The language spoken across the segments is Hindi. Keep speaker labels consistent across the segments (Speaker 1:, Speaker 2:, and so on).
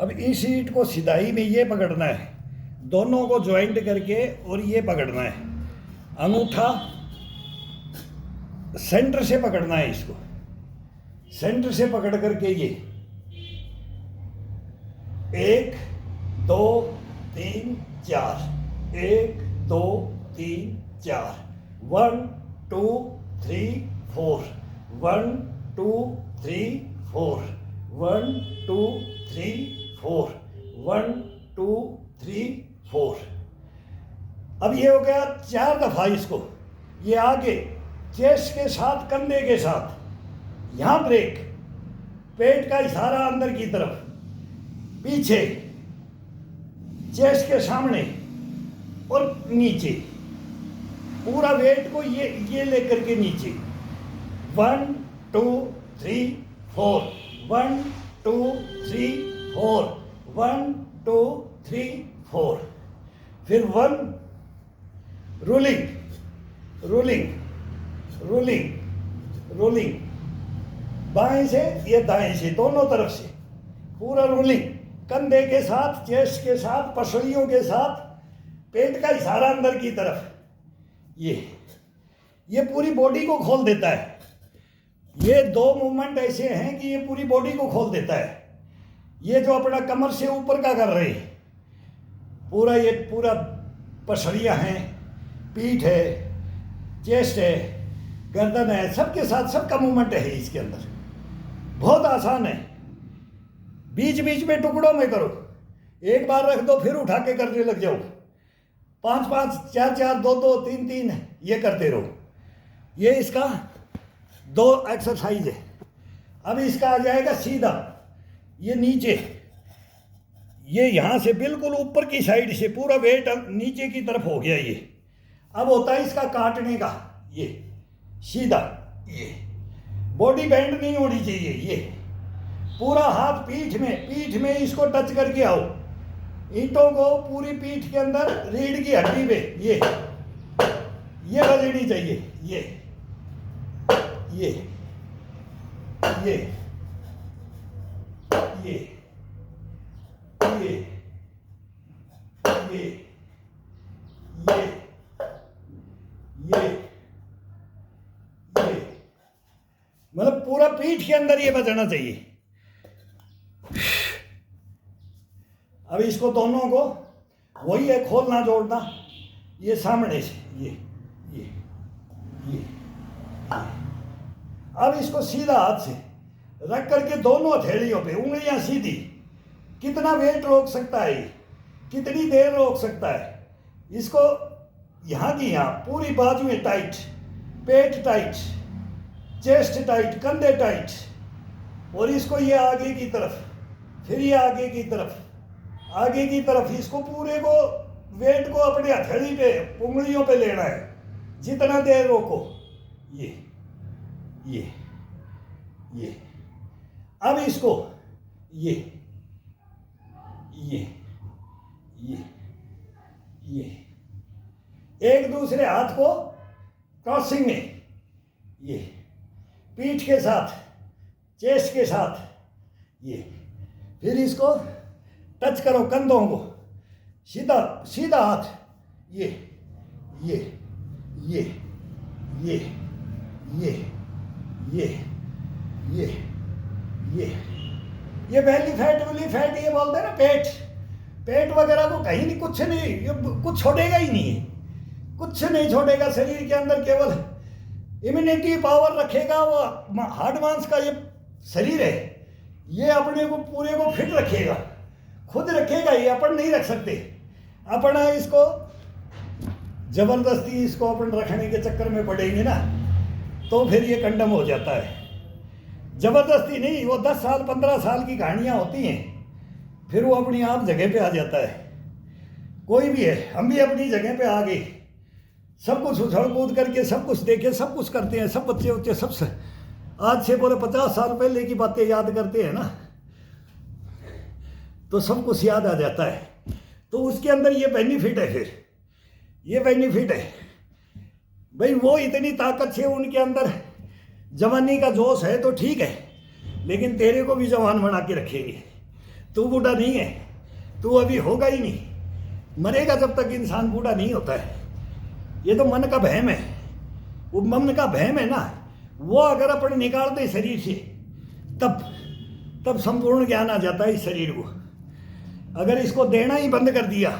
Speaker 1: अब इस ईंट को सिधाई में ये पकड़ना है, दोनों को ज्वाइंट करके, और ये पकड़ना है। अंगूठा सेंटर से पकड़ना है, इसको सेंटर से पकड़ करके ये 1 2 3 4, 1 2 3 4, 1 2 3 4, 1 2 3 4, 1 2 3 4, 1 2 3 4। अब ये हो गया 4 दफा। इसको ये आगे चेस्ट के साथ, कंधे के साथ, यहां ब्रेक, पेट का इशारा अंदर की तरफ, पीछे चेस्ट के सामने और नीचे, पूरा वेट को ये लेकर के नीचे। 1 2 3 4, 1 2 3 4, 1 2 3 4। फिर 1 रोलिंग रोलिंग रोलिंग रोलिंग, बाएं से ये दाएं से, दोनों तरफ से पूरा रोलिंग, कंधे के साथ, चेस्ट के साथ, पसलियों के साथ, पेट का इशारा अंदर की तरफ। ये पूरी बॉडी को खोल देता है। ये 2 मूवमेंट ऐसे हैं कि ये पूरी बॉडी को खोल देता है। ये जो अपना कमर से ऊपर का कर रहे हैं, पूरा ये पूरा पसलियां हैं, पीठ है, चेस्ट है, गर्दन है, सबके साथ सबका मूवमेंट है इसके अंदर। बहुत आसान है। बीच बीच में टुकड़ों में करो, एक बार रख दो फिर उठा के करने लग जाओ। 5 5, 4 4, 2 2, 3 3 ये करते रहो। ये इसका 2 एक्सरसाइज है। अब इसका आ जाएगा सीधा, ये नीचे, ये यहां से बिल्कुल ऊपर की साइड से पूरा वेट नीचे की तरफ हो गया। ये अब होता है इसका काटने का, ये सीधा, ये बॉडी बैंड नहीं होनी चाहिए। ये पूरा हाथ पीठ में इसको टच करके आओ, ईंटों को पूरी पीठ के अंदर, रीढ़ की हड्डी पे ये बजनी चाहिए। ये ये ये ये ये ये ये मतलब पूरा पीठ के अंदर ये बजना चाहिए। अब इसको दोनों को वही है, खोलना जोड़ना, ये सामने से ये अब इसको सीधा हाथ से रख करके दोनों हथेलियों पे उंगलियां सीधी। कितना वेट रोक सकता है, कितनी देर रोक सकता है इसको, यहाँ की यहाँ पूरी बाजुएं टाइट, पेट टाइट, चेस्ट टाइट, कंधे टाइट, और इसको ये आगे की तरफ, फिर ये आगे की तरफ, आगे की तरफ। इसको पूरे को वेट को अपने हथेली पे, उंगलियों पे लेना है, जितना देर रोको। ये अब इसको ये एक दूसरे हाथ को क्रॉसिंग में, ये पीठ के साथ, चेस्ट के साथ, ये फिर इसको टच करो कंधों को, सीधा सीधा हाथ, ये बेली फैट, विली फैट, ये बोलते हैं ना, पेट वगैरह को कहीं नहीं, कुछ नहीं, ये कुछ छोड़ेगा ही नहीं है, कुछ नहीं छोड़ेगा शरीर के अंदर, केवल इम्यूनिटी पावर रखेगा। वो हार्ड मांस का ये शरीर है, ये अपने को पूरे को फिट रखेगा, खुद रखेगा, ये अपन नहीं रख सकते। अपन इसको जबरदस्ती इसको अपन रखने के चक्कर में पड़ेंगे ना, तो फिर ये कंडम हो जाता है। जबरदस्ती नहीं, वो 10 साल 15 साल की कहानियां होती हैं, फिर वो अपनी आप जगह पे आ जाता है। कोई भी है, हम भी अपनी जगह पे आ गए, सब कुछ उछल कूद करके सब कुछ देखे, सब कुछ करते हैं, सब बच्चे उच्चे सब से आज से पूरे 50 साल पहले की बातें याद करते हैं ना, तो सब कुछ याद आ जाता है। तो उसके अंदर ये बेनिफिट है, फिर ये बेनिफिट है भाई, वो इतनी ताकत से उनके अंदर जवानी का जोश है, तो ठीक है, लेकिन तेरे को भी जवान बना के रखेंगे। तू बूढ़ा नहीं है, तू अभी होगा ही नहीं, मरेगा जब तक इंसान बूढ़ा नहीं होता है। ये तो मन का वहम है। वो मन का वहम है ना, वो अगर अपन निकाल दे शरीर से तब संपूर्ण ज्ञान आ जाता है इस शरीर को। अगर इसको देना ही बंद कर दिया,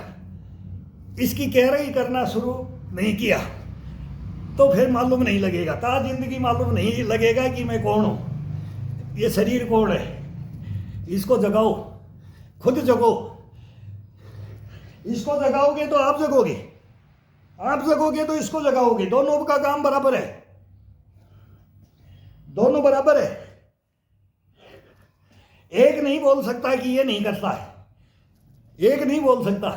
Speaker 1: इसकी केयर ही करना शुरू नहीं किया, तो फिर मालूम नहीं लगेगा, ता जिंदगी मालूम नहीं लगेगा कि मैं कौन हूँ, ये शरीर कौन है। इसको जगाओ, खुद जगो। इसको जगाओगे तो आप जगोगे, आप जगोगे तो इसको जगाओगे। दोनों का काम बराबर है, दोनों बराबर है। एक नहीं बोल सकता कि ये नहीं करता है, एक नहीं बोल सकता,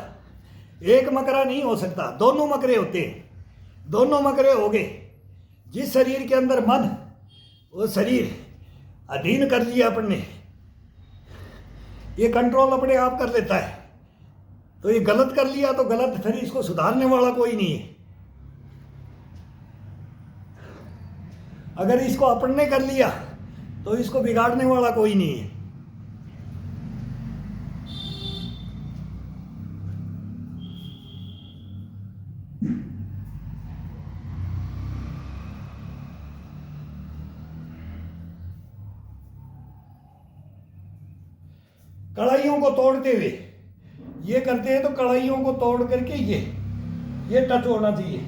Speaker 1: एक मकरा नहीं हो सकता, दोनों मकरे होते हैं। दोनों मकरे हो गए। जिस शरीर के अंदर मन, वो शरीर अधीन कर लिया अपन ने, ये कंट्रोल अपने आप कर लेता है। तो ये गलत कर लिया तो गलत, फिर इसको सुधारने वाला कोई नहीं है। अगर इसको अपन ने कर लिया तो इसको बिगाड़ने वाला कोई नहीं है। कढ़ाइयों को तोड़ते हुए ये करते हैं, तो कढ़ाइयों को तोड़ करके ये टच होना चाहिए,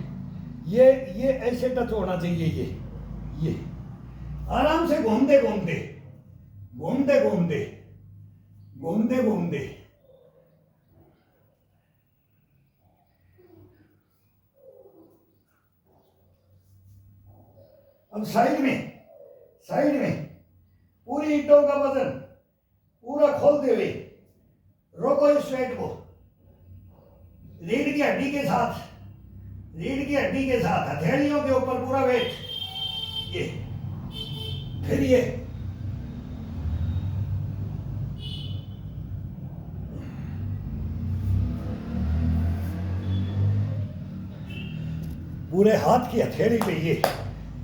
Speaker 1: ये ऐसे टच होना चाहिए। ये आराम से घूमते घूमते घूमते घूमते घूमते घूमते अब साइड में पूरी ईंटों का वजन पूरा खोलते हुए रोको इस वेट को। रीढ़ की हड्डी के साथ, रीढ़ की हड्डी के साथ हथेलियों के ऊपर पूरा वेट, ये फिर ये पूरे हाथ की हथेली पे ये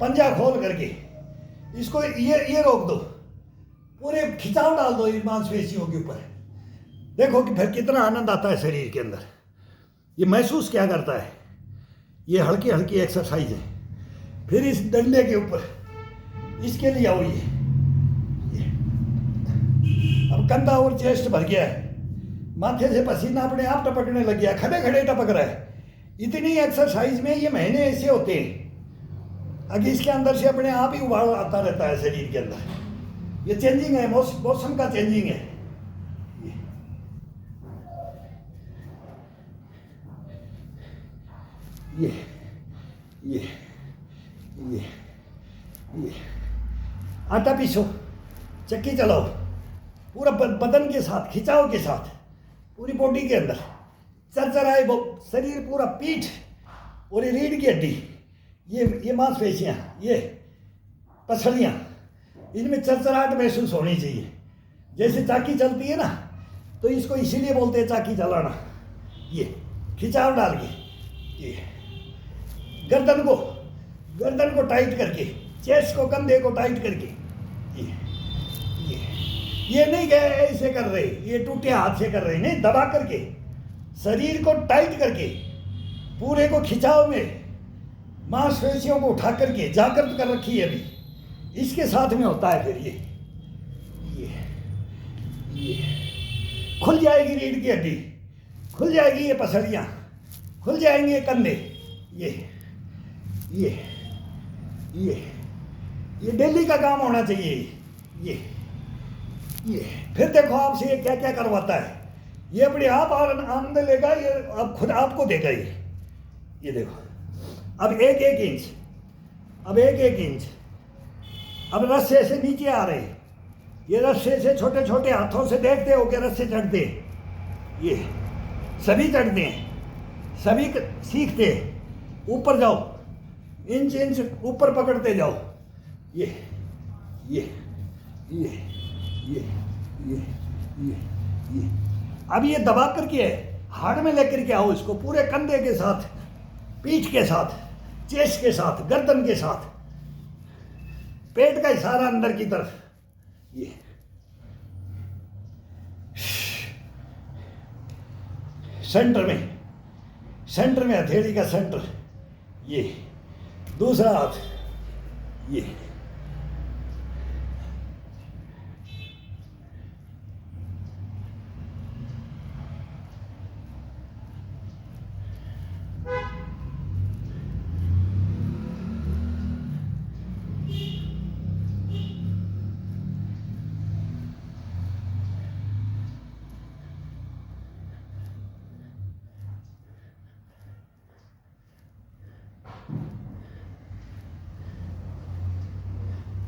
Speaker 1: पंजा खोल करके इसको ये रोक दो, पूरे खिंचाव डाल दो इन मांसपेशियों के ऊपर। देखो कि फिर कितना आनंद आता है शरीर के अंदर। ये महसूस क्या करता है, ये हल्की हल्की एक्सरसाइज है। फिर इस डंडे के ऊपर इसके लिए आओ, ये अब कंधा और चेस्ट भर गया है, माथे से पसीना अपने आप टपकने लग गया, खड़े खड़े टपक रहा है। इतनी एक्सरसाइज में ये महीने ऐसे होते हैं, अगर इसके अंदर से अपने आप ही उबाल आता रहता है शरीर के अंदर। ये चेंजिंग है, मौसम का चेंजिंग है। ये ये ये ये आटा पीसो, चक्की चलाओ, पूरा बदन के साथ, खिंचाव के साथ, पूरी बॉडी के अंदर चरचराए शरीर, पूरा पीठ और ये रीढ़ की हड्डी, ये मांसपेशियाँ, ये पसलियाँ, इनमें चरचराहट महसूस होनी चाहिए। जैसे चाकी चलती है ना, तो इसको इसीलिए बोलते हैं चाकी चलाना। ये खिंचाव डाल के, ये गर्दन को टाइट करके, चेस्ट को, कंधे को टाइट करके, ये नहीं गए ऐसे कर रहे, ये टूटे हाथ से कर रहे, नहीं, दबा करके शरीर को टाइट करके, पूरे को खिंचाव में मांसपेशियों को उठा करके जागृत कर रखी है अभी। इसके साथ में होता है फिर ये खुल जाएगी रीढ़ की हड्डी, खुल जाएगी ये पसलियाँ, खुल जाएंगे कंधे। ये डेली का काम होना चाहिए। ये फिर देखो आपसे ये क्या क्या करवाता है। ये अपने आप आनंद लेगा, ये अब खुद आपको देगा। ये देखो, अब एक इंच, अब एक इंच, अब रस्से से नीचे आ रहे, ये रस्से से छोटे छोटे हाथों से देखते हो कि रस्से चढ़ते, ये सभी चढ़ते हैं, सभी सीखते हैं। ऊपर जाओ, इंच ऊपर पकड़ते जाओ। ये अब ये दबा करके हाथ में लेकर के आओ इसको, पूरे कंधे के साथ, पीठ के साथ, चेस्ट के साथ, गर्दन के साथ, पेट का इशारा अंदर की तरफ। ये सेंटर में हथेली का सेंटर, ये दूसरा हाथ, ये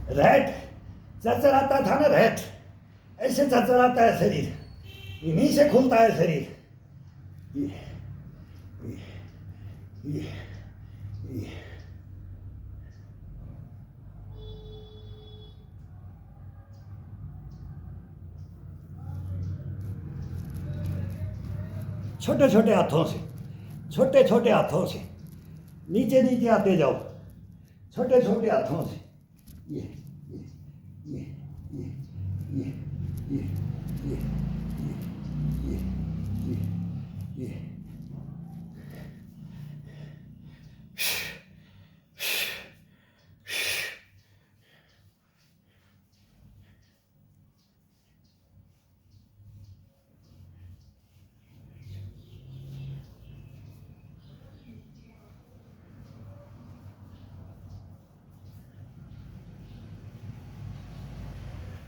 Speaker 1: रैट चरचराता था ना, रैट ऐसे चरचराता है शरीर, इन्हीं से खुलता है शरीर। ये ये ये छोटे छोटे हाथों से, छोटे छोटे हाथों से नीचे नीचे आते जाओ, छोटे छोटे हाथों से। ये ये ये ये ये ये ये ये ये ये ये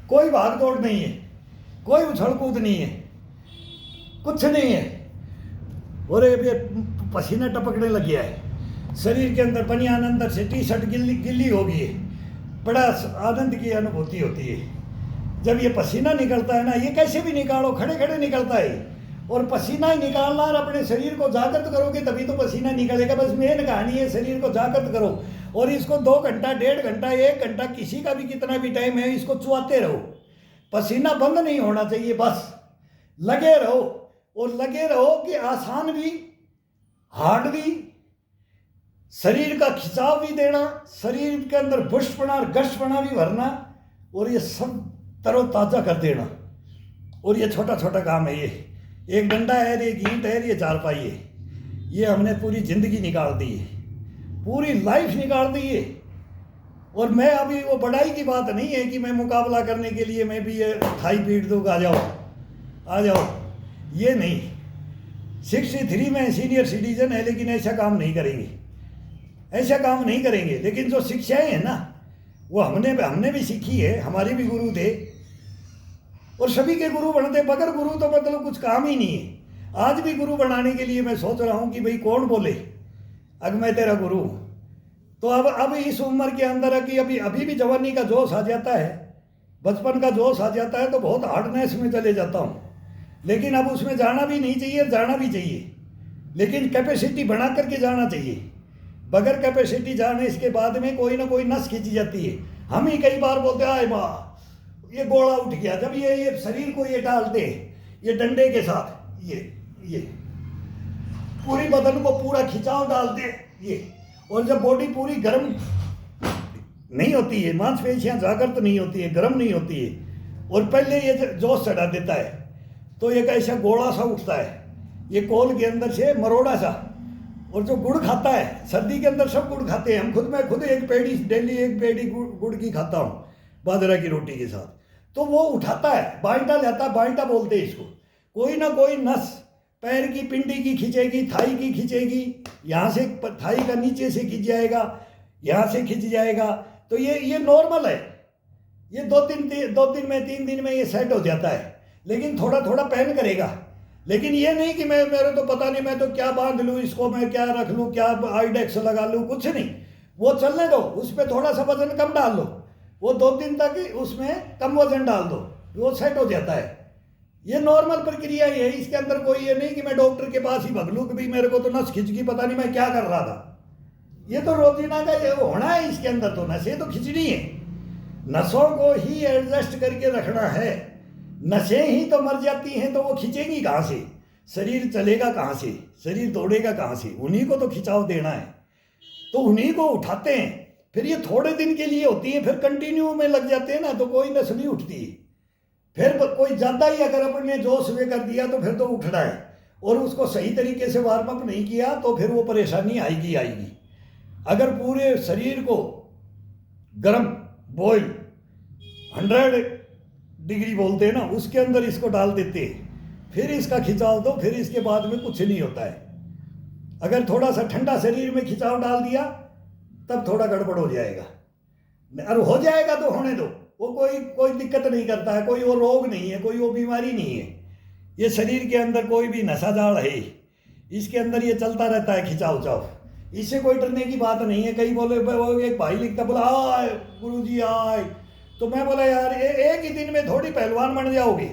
Speaker 1: कोई भाग दौड़ नहीं है, कोई उछल कूद नहीं है, कुछ नहीं है। और ये पसीना टपकने लग गया है शरीर के अंदर, बनियान अंदर से टी शर्ट गिल्ली गिल्ली हो गई है। बड़ा आनंद की अनुभूति होती है जब ये पसीना निकलता है ना। ये कैसे भी निकालो, खड़े खड़े निकलता है। और पसीना ही निकालना, और अपने शरीर को जागृत करोगे तभी तो पसीना निकलेगा। बस मेन कहानी है, शरीर को जागृत करो और इसको 2 घंटा, 1.5 घंटा, 1 घंटा, किसी का भी कितना भी टाइम है, इसको चुआते रहो। पसीना बंद नहीं होना चाहिए, बस लगे रहो। और लगे रहो कि आसान भी, हार्ड भी, शरीर का खिंचाव भी देना, शरीर के अंदर पुष्टपना और गश्तपना भी भरना, और ये सब तरोताजा कर देना। और ये छोटा छोटा काम है। ये एक डंडा है, एक ईंट है, ये चारपाई है। ये हमने पूरी जिंदगी निकाल दी है, पूरी लाइफ निकाल दी है। और मैं अभी, वो बड़ाई की बात नहीं है कि मैं मुकाबला करने के लिए मैं भी ये थाई पीट दूँगा, आ जाओ, ये नहीं। 63 में सीनियर सिटीजन है, लेकिन ऐसा काम नहीं करेंगे, ऐसा काम नहीं करेंगे। लेकिन जो शिक्षाएं हैं ना, वो हमने भी सीखी है। हमारे भी गुरु थे और सभी के गुरु बनते, बगैर गुरु तो मतलब कुछ काम ही नहीं है। आज भी गुरु बनाने के लिए मैं सोच रहा हूँ कि भाई कौन बोले अब मैं तेरा गुरु। तो अब इस उम्र के अंदर है कि अभी भी जवानी का जोश आ जाता है, बचपन का जोश आ जाता है, तो बहुत हार्डनेस में चले जाता हूँ। लेकिन अब उसमें जाना भी नहीं चाहिए, जाना भी चाहिए, लेकिन कैपेसिटी बना करके जाना चाहिए। बगैर कैपेसिटी जाने इसके बाद में कोई ना कोई नस खींची जाती है। हम ही कई बार बोलते हैं, आए वाह ये गोला उठ गया। जब ये शरीर को ये डालते, ये डंडे के साथ ये पूरी बदन को पूरा खिंचाव डालते ये, और जब बॉडी पूरी गर्म नहीं होती है, मांसपेशियां जागृत नहीं होती है, गर्म नहीं होती है, और पहले ये जोश चढ़ा देता है, तो एक ऐसा गोला सा उठता है ये कोल के अंदर से, मरोड़ा सा। और जो गुड़ खाता है, सर्दी के अंदर सब गुड़ खाते हैं, मैं खुद एक पेड़ी डेली, एक पेड़ी गुड़ की खाता हूँ बाजरा की रोटी के साथ। तो वो उठाता है, बाल्टा लेता है, बाल्टा बोलते हैं इसको। कोई ना कोई नस पैर की पिंडी की खींचेगी, थाई की खींचेगी, यहाँ से थाई का नीचे से खींच जाएगा, यहाँ से खींच जाएगा। तो ये नॉर्मल है। ये 2 दिन में 3 दिन में ये सेट हो जाता है, लेकिन थोड़ा थोड़ा पेन करेगा। लेकिन ये नहीं कि मेरे तो पता नहीं, मैं तो क्या बांध लूँ इसको, मैं क्या रख लूँ, क्या आइडेक्स लगा लूँ, कुछ नहीं। वो चलने दो, उस पर थोड़ा सा वजन कम डाल लो, वो 2 दिन तक उसमें कम वजन डाल दो, वो सेट हो जाता है। ये नॉर्मल प्रक्रिया ही है। इसके अंदर कोई ये नहीं कि मैं डॉक्टर के पास ही भग लूँ कि भाई मेरे को तो नस खिंच गई, पता नहीं मैं क्या कर रहा था। ये तो रोजीना का ये होना है। इसके अंदर तो नसें तो खिंचनी है, नसों को ही एडजस्ट करके रखना है। नसें ही तो मर जाती हैं, तो वो खिंचेंगी कहाँ से? शरीर चलेगा कहाँ से? शरीर दौड़ेगा कहाँ से? उन्हीं को तो खिंचाव देना है, तो उन्हीं को उठाते हैं। फिर ये थोड़े दिन के लिए होती है, फिर कंटिन्यू में लग जाते हैं ना तो कोई नस नहीं उठती। फिर कोई ज़्यादा ही अगर अपने जोश में कर दिया तो फिर तो उठना है, और उसको सही तरीके से वार्म अप नहीं किया तो फिर वो परेशानी आएगी आएगी। अगर पूरे शरीर को गर्म बॉयल 100 डिग्री बोलते हैं ना, उसके अंदर इसको डाल देते हैं, फिर इसका खिंचाव दो, फिर इसके बाद में कुछ नहीं होता है। अगर थोड़ा सा ठंडा शरीर में खिंचाव डाल दिया तब थोड़ा गड़बड़ हो जाएगा, और हो जाएगा तो होने दो, वो कोई दिक्कत नहीं करता है, कोई वो रोग नहीं है, कोई वो बीमारी नहीं है। ये शरीर के अंदर कोई भी नशा जाल है, इसके अंदर ये चलता रहता है खिंचाव चाव, इससे कोई डरने की बात नहीं है। कई बोले, एक भाई लिखता बोला आए गुरुजी आए, तो मैं बोला यार एक ही दिन में थोड़ी पहलवान बन जाओगे,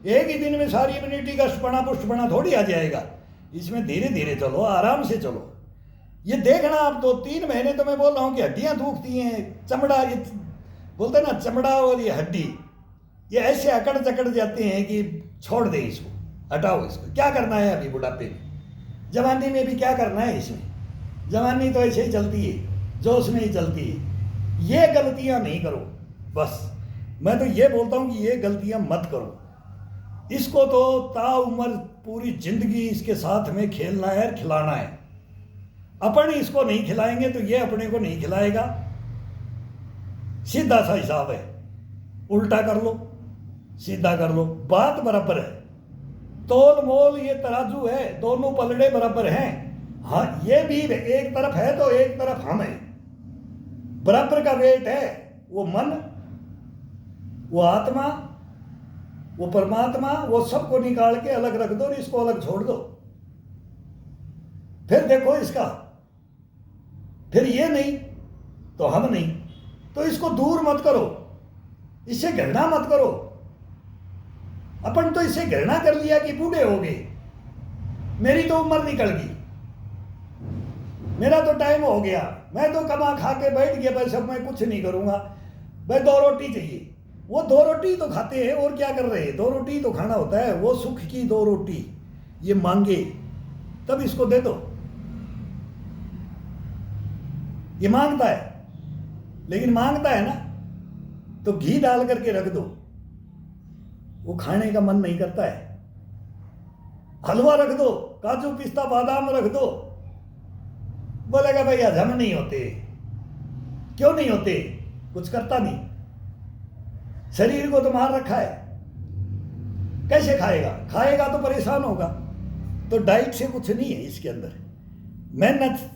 Speaker 1: एक ही दिन में सारी इम्यूनिटी का पुष्टपना थोड़ी आ जाएगा। इसमें धीरे धीरे चलो, आराम से चलो। ये देखना आप 2-3 महीने तो मैं बोल रहा हूँ कि हड्डियाँ दुखती हैं, चमड़ा, ये बोलते हैं ना चमड़ा और ये हड्डी, ये ऐसे अकड़ चकड़ जाते हैं कि छोड़ दे इसको, हटाओ इसको। क्या करना है अभी बुढ़ापे में, जवानी में भी क्या करना है इसमें? जवानी तो ऐसे ही चलती है, जोश में ही चलती है। ये गलतियां नहीं करो, बस मैं तो ये बोलता हूँ कि ये गलतियां मत करो। इसको तो ताउम्र पूरी जिंदगी इसके साथ में खेलना है, खिलाना है। अपन इसको नहीं खिलाएंगे तो ये अपने को नहीं खिलाएगा। सीधा सा हिसाब है, उल्टा कर लो सीधा कर लो, बात बराबर है। तोल मोल ये तराजू है, दोनों पलड़े बराबर हैं। हाँ, ये भी एक तरफ है तो एक तरफ हम है, बराबर का वेट है। वो मन, वो आत्मा, वो परमात्मा, वो सबको निकाल के अलग रख दो और इसको अलग छोड़ दो। फिर देखो इसका, फिर ये नहीं तो हम नहीं, तो इसको दूर मत करो, इससे घृणा मत करो। अपन तो इससे घृणा कर लिया कि बूढ़े हो गए, मेरी तो उम्र निकल गई, मेरा तो टाइम हो गया, मैं तो कमा खा के बैठ गया, बस अब मैं कुछ नहीं करूंगा, भाई 2 रोटी चाहिए। वो 2 रोटी तो खाते हैं, और क्या कर रहे हैं? 2 रोटी तो खाना होता है, वो सुख की 2 रोटी ये मांगे तब इसको दे दो। ये मांगता है, लेकिन मांगता है ना तो घी डाल करके रख दो, वो खाने का मन नहीं करता है। हलवा रख दो, काजू पिस्ता बादाम रख दो, बोलेगा भाई हजम नहीं होते। क्यों नहीं होते? कुछ करता नहीं, शरीर को तो मार रखा है, कैसे खाएगा? खाएगा तो परेशान होगा। तो डाइट से कुछ नहीं है इसके अंदर, मेहनत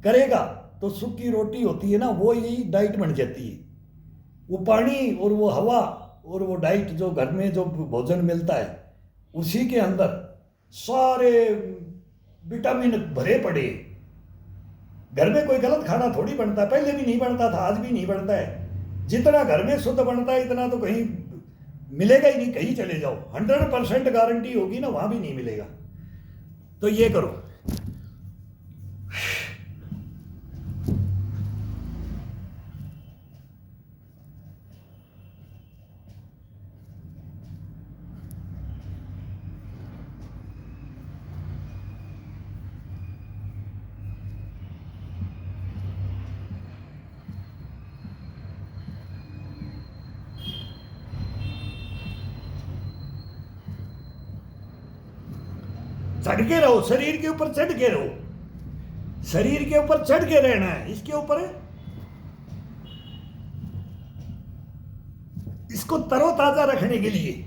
Speaker 1: करेगा तो सुख की रोटी होती है ना, वो यही डाइट बन जाती है। वो पानी और वो हवा और वो डाइट, जो घर में जो भोजन मिलता है उसी के अंदर सारे विटामिन भरे पड़े। घर में कोई गलत खाना थोड़ी बनता, पहले भी नहीं बनता था, आज भी नहीं बनता है। जितना घर में शुद्ध बनता है इतना तो कहीं मिलेगा ही नहीं, कहीं चले जाओ 100% गारंटी होगी ना, वहां भी नहीं मिलेगा। तो ये करो। चढ़ के रहो, शरीर के ऊपर चढ़ के रहो, शरीर के ऊपर चढ़ के रहना है। इसके ऊपर इसको तरोताजा रखने के लिए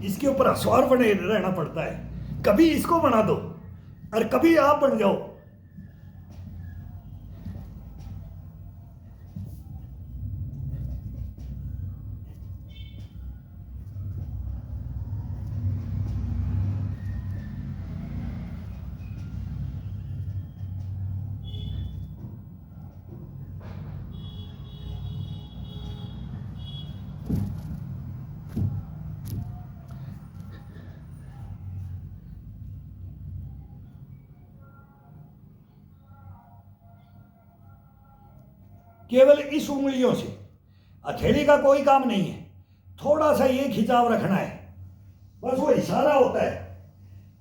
Speaker 1: इसके ऊपर असवार बने रहना पड़ता है। कभी इसको बना दो और कभी आप बन जाओ। केवल इस उंगलियों से, हथेली का कोई काम नहीं है, थोड़ा सा ये खिंचाव रखना है, बस वो इशारा होता है।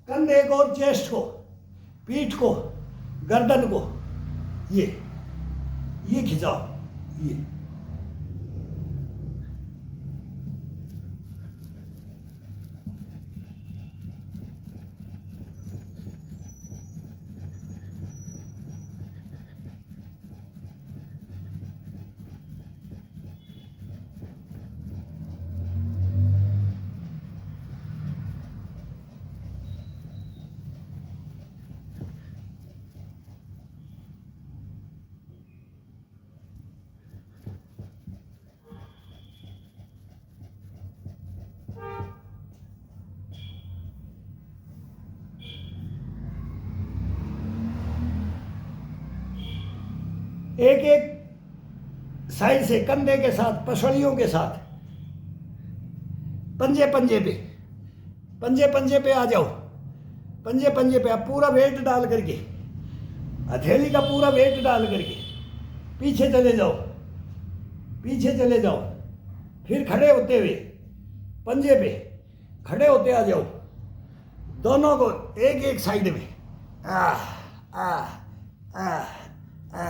Speaker 1: कंधे को और चेस्ट को, पीठ को, गर्दन को, ये खिंचाओ, ये एक एक साइड से कंधे के साथ, पसलियों के साथ, पंजे पंजे पे, पंजे पंजे पे आ जाओ, पंजे पंजे पे आप पूरा वेट डाल करके, हथेली का पूरा वेट डाल करके पीछे चले जाओ, पीछे चले जाओ, फिर खड़े होते हुए पंजे पे खड़े होते आ जाओ, दोनों को एक एक साइड में। आ आ आ आ आ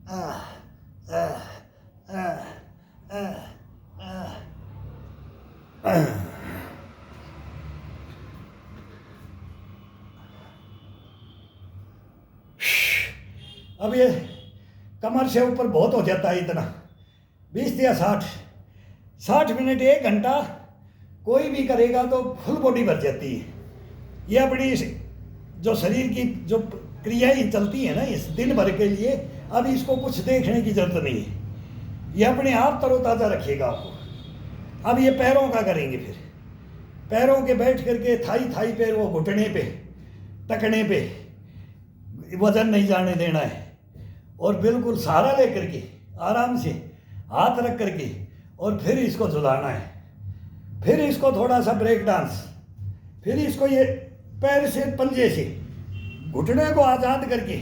Speaker 1: आ आ आ आ। अब ये कमर से ऊपर बहुत हो जाता है, इतना 20 या 60 मिनट 1 घंटा कोई भी करेगा तो फुल बॉडी भर जाती है। ये अपनी जो शरीर की जो क्रियाएं चलती है ना इस दिन भर के लिए, अब इसको कुछ देखने की जरूरत नहीं है, ये अपने आप तरोताज़ा रखिएगा आपको। अब ये पैरों का करेंगे, फिर पैरों के बैठ करके थाई पैर, वो घुटने पे, टखने पे वजन नहीं जाने देना है, और बिल्कुल सहारा लेकर के आराम से हाथ रख करके, और फिर इसको झुलाना है, फिर इसको थोड़ा सा ब्रेक डांस, फिर इसको ये पैर से पंजे से घुटने को आज़ाद करके,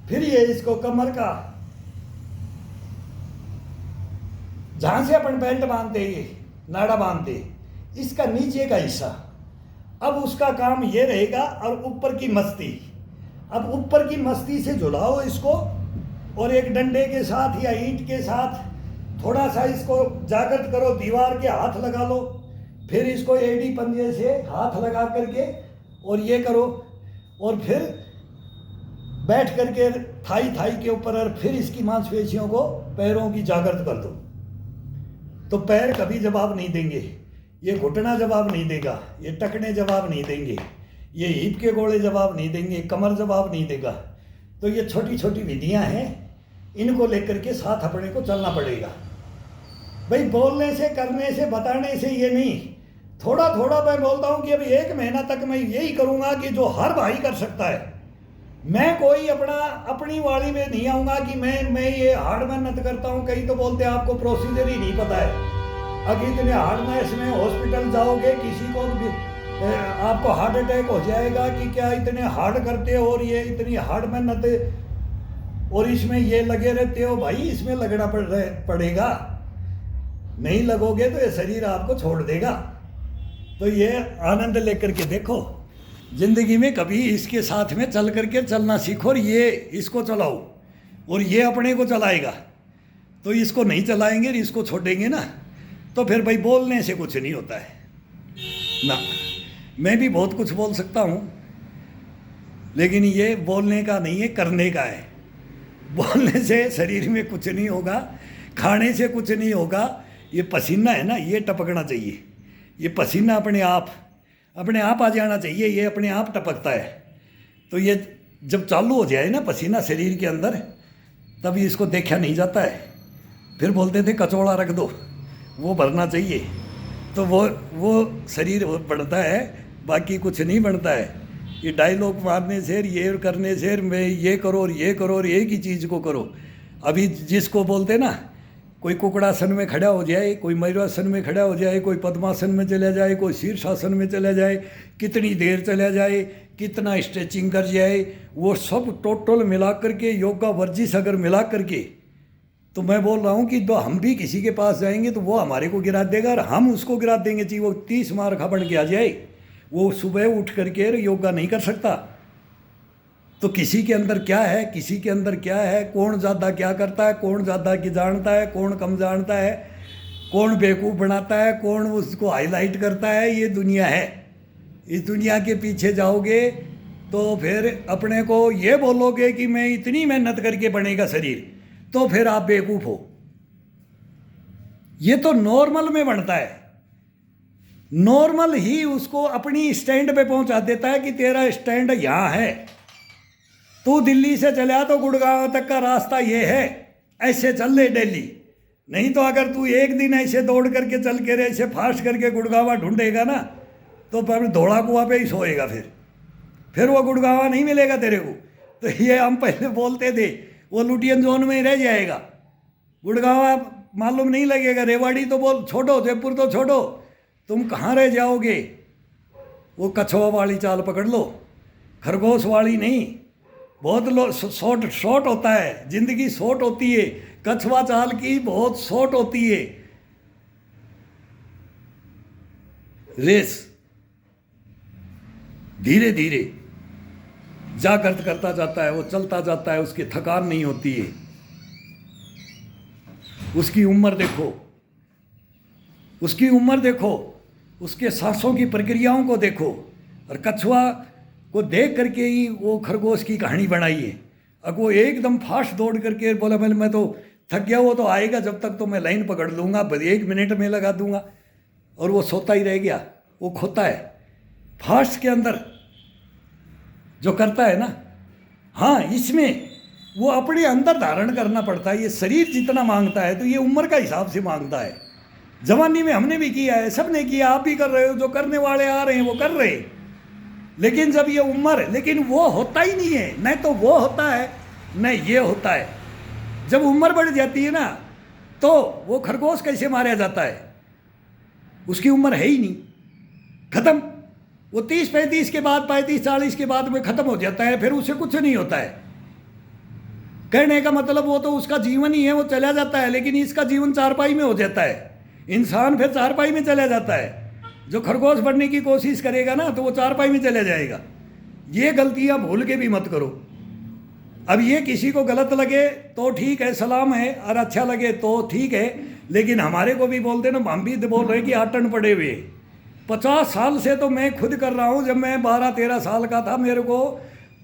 Speaker 1: फिर ये इसको कमर का, जहां से अपन बेल्ट बांधते, ये नाड़ा बांधते, इसका नीचे का हिस्सा, अब उसका काम ये रहेगा। और ऊपर की मस्ती, अब ऊपर की मस्ती से झुलाओ इसको, और एक डंडे के साथ या ईंट के साथ थोड़ा सा इसको जागृत करो, दीवार के हाथ लगा लो, फिर इसको एड़ी पंजे से हाथ लगा करके और ये करो, और फिर बैठ करके थाई के ऊपर, और फिर इसकी मांसपेशियों को, पैरों की जागृत कर दो। तो पैर कभी जवाब नहीं देंगे, ये घुटना जवाब नहीं देगा, ये टखने जवाब नहीं देंगे, ये हिप के गोले जवाब नहीं देंगे, कमर जवाब नहीं देगा। तो ये छोटी छोटी विधियां हैं, इनको लेकर के साथ अपने को चलना पड़ेगा भाई। बोलने से, करने से, बताने से ये नहीं, थोड़ा थोड़ा मैं बोलता हूँ कि अभी 1 महीना तक मैं यही करूँगा कि जो हर भाई कर सकता है। मैं कोई अपनी वाली में नहीं आऊँगा कि मैं ये हार्ड मेहनत करता हूँ। कई तो बोलते हैं आपको प्रोसीजर ही नहीं पता है, अगर इतने हार्डनेस में हॉस्पिटल जाओगे, किसी को भी आपको हार्ट अटैक हो जाएगा कि क्या इतने हार्ड करते हो, और ये इतनी हार्ड मेहनत, और इसमें ये लगे रहते हो। भाई इसमें लगना पड़ेगा, नहीं लगोगे तो ये शरीर आपको छोड़ देगा। तो ये आनंद लेकर के देखो जिंदगी में, कभी इसके साथ में चल करके चलना सीखो, और ये इसको चलाओ, और ये अपने को चलाएगा। तो इसको नहीं चलाएंगे, इसको छोड़ेंगे ना, तो फिर भाई बोलने से कुछ नहीं होता है ना। मैं भी बहुत कुछ बोल सकता हूँ, लेकिन ये बोलने का नहीं है, करने का है। बोलने से शरीर में कुछ नहीं होगा, खाने से कुछ नहीं होगा। ये पसीना है ना, ये टपकना चाहिए, ये पसीना अपने आप आ जाना चाहिए, ये अपने आप टपकता है। तो ये जब चालू हो जाए ना पसीना शरीर के अंदर, तभी इसको देखा नहीं जाता है। फिर बोलते थे कचौड़ा रख दो, वो भरना चाहिए, तो वो शरीर बढ़ता है, बाकी कुछ नहीं बनता है। ये डायलॉग मारने से, ये करने से, मैं ये करो और ये करो और एक ही चीज़ को करो। अभी जिसको बोलते ना, कोई कुकड़ासन में खड़ा हो जाए, कोई मयूरासन में खड़ा हो जाए, कोई पद्मासन में चला जाए, कोई शीर्षासन में चला जाए, कितनी देर चला जाए, कितना स्ट्रेचिंग कर जाए, वो सब टोटल मिला करके, योगा वर्जिश अगर मिला करके, तो मैं बोल रहा हूँ कि तो हम भी किसी के पास जाएंगे तो वो हमारे को गिरा देगा और हम उसको गिरा देंगे। चाहिए वो 30 मार खा बन के आ जाए, वो सुबह उठ करके योगा नहीं कर सकता। तो किसी के अंदर क्या है, किसी के अंदर क्या है, कौन ज़्यादा क्या करता है, कौन ज़्यादा की जानता है, कौन कम जानता है, कौन बेवकूफ़ बनाता है, कौन उसको हाईलाइट करता है, ये दुनिया है। इस दुनिया के पीछे जाओगे तो फिर अपने को ये बोलोगे कि मैं इतनी मेहनत करके बनेगा शरीर, तो फिर आप बेवकूफ़ हो। ये तो नॉर्मल में बनता है, नॉर्मल ही उसको अपनी स्टैंड पे पहुंचा देता है कि तेरा स्टैंड यहाँ है, तू दिल्ली से चला तो गुड़गांव तक का रास्ता ये है, ऐसे चल ले डेली। नहीं तो अगर तू एक दिन ऐसे दौड़ करके चल के ऐसे फास्ट करके गुड़गांव ढूंढेगा ना, तो फिर धोड़ा कुआं पे ही सोएगा, फिर वो गुड़गांव नहीं मिलेगा तेरे को। तो ये हम पहले बोलते थे, वो लुटियन जोन में ही रह जाएगा, गुड़गांव मालूम नहीं लगेगा, रेवाड़ी तो बोल छोड़ो, जयपुर तो छोड़ो, तुम कहाँ रह जाओगे। वो कछुआ वाली चाल पकड़ लो, खरगोश वाली नहीं। बहुत शॉर्ट होता है, जिंदगी शॉर्ट होती है, कछुआ चाल की बहुत शॉर्ट होती है रेस। धीरे धीरे जागृत करता जाता है, वो चलता जाता है, उसकी थकान नहीं होती है। उसकी उम्र देखो, उसकी उम्र देखो, उसके सांसों की प्रक्रियाओं को देखो। और कछुआ को देख करके ही वो खरगोश की कहानी बनाई है। अब वो एकदम फास्ट दौड़ करके बोला मैं तो थक गया, वो तो आएगा जब तक तो मैं लाइन पकड़ लूँगा, 1 मिनट में लगा दूंगा। और वो सोता ही रह गया, वो खोता है फास्ट के अंदर जो करता है ना। हाँ, इसमें वो अपने अंदर धारण करना पड़ता है। ये शरीर जितना मांगता है तो ये उम्र का हिसाब से मांगता है। जवानी में हमने भी किया है, सब ने किया, आप भी कर रहे हो, जो करने वाले आ रहे हैं वो कर रहे हैं। लेकिन जब ये उम्र, लेकिन वो होता ही नहीं है, न तो वो होता है न ये होता है। जब उम्र बढ़ जाती है ना, तो वो खरगोश कैसे मारा जाता है, उसकी उम्र है ही नहीं, खत्म। वो 30-35 के बाद, 35-40 के बाद में खत्म हो जाता है, फिर उससे कुछ नहीं होता है। कहने का मतलब वो तो उसका जीवन ही है, वो चला जाता है। लेकिन इसका जीवन चारपाई में हो जाता है, इंसान फिर चारपाई में चला जाता है। जो खरगोश बनने की कोशिश करेगा ना, तो वो चारपाई में चला जाएगा। ये गलतियां भूल के भी मत करो। अब ये किसी को गलत लगे तो ठीक है, सलाम है, और अच्छा लगे तो ठीक है। लेकिन हमारे को भी बोलते ना, हम भी बोल रहे कि आटन पड़े हुए। 50 साल से तो मैं खुद कर रहा हूँ। जब मैं 12-13 साल का था, मेरे को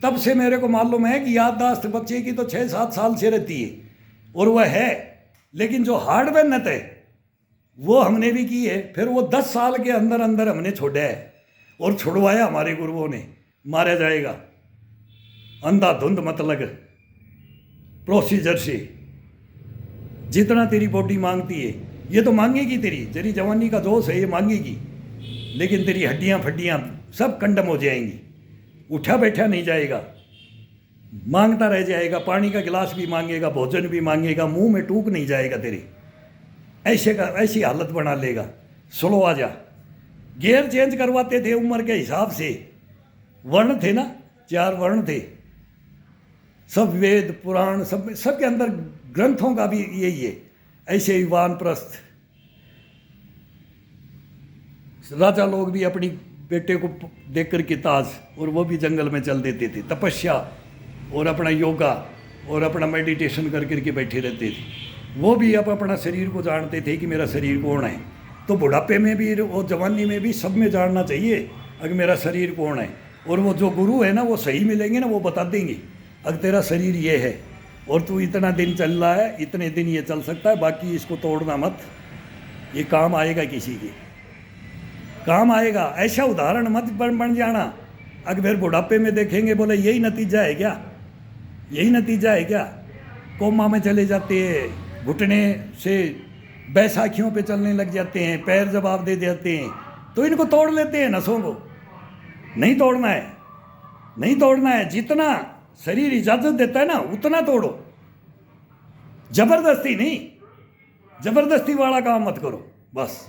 Speaker 1: तब से मेरे को मालूम है कि याददाश्त बच्चे की तो 6-7 साल से रहती है, और वह है। लेकिन जो हार्ड मेहनत है वो हमने भी की है। फिर वो 10 साल के अंदर अंदर हमने छोड़ा है, और छुड़वाया हमारे गुरुओं ने। मारा जाएगा अंधाधुंध मत लग, प्रोसीजर से जितना तेरी बॉडी मांगती है। ये तो मांगेगी, तेरी जवानी का जोश है, ये मांगेगी। लेकिन तेरी हड्डियां फड्डियां सब कंडम हो जाएंगी, उठा बैठा नहीं जाएगा, मांगता रह जाएगा। पानी का गिलास भी मांगेगा, भोजन भी मांगेगा, मुंह में टूक नहीं जाएगा तेरी। ऐसी हालत बना लेगा। स्लो आ जा। गियर चेंज करवाते थे उम्र के हिसाब से। वर्ण थे ना, 4 वर्ण थे। सब वेद पुराण सबके अंदर ग्रंथों का भी यही है। ऐसे ही वानप्रस्थ राजा लोग भी अपनी बेटे को देख कर के ताज, और वो भी जंगल में चल देते थे। तपस्या और अपना योगा और अपना मेडिटेशन कर करके बैठे रहते थे। वो भी अब अपना शरीर को जानते थे कि मेरा शरीर कौन है। तो बुढ़ापे में भी और जवानी में भी सब में जानना चाहिए अगर मेरा शरीर कौन है। और वो जो गुरु है ना, वो सही मिलेंगे ना, वो बता देंगे अगर तेरा शरीर ये है और तू इतना दिन चल रहा है, इतने दिन ये चल सकता है, बाकी इसको तोड़ना मत, ये काम आएगा, किसी के काम आएगा। ऐसा उदाहरण मत बन जाना। अगर फिर बुढ़ापे में देखेंगे, बोले यही नतीजा है क्या, यही नतीजा है क्या। कोमा में चले जाते हैं, घुटने से बैसाखियों पे चलने लग जाते हैं, पैर जवाब दे देते हैं, तो इनको तोड़ लेते हैं नसों को। नहीं तोड़ना है, नहीं तोड़ना है। जितना शरीर इजाजत देता है ना, उतना तोड़ो, जबरदस्ती नहीं। जबरदस्ती वाला काम मत करो बस।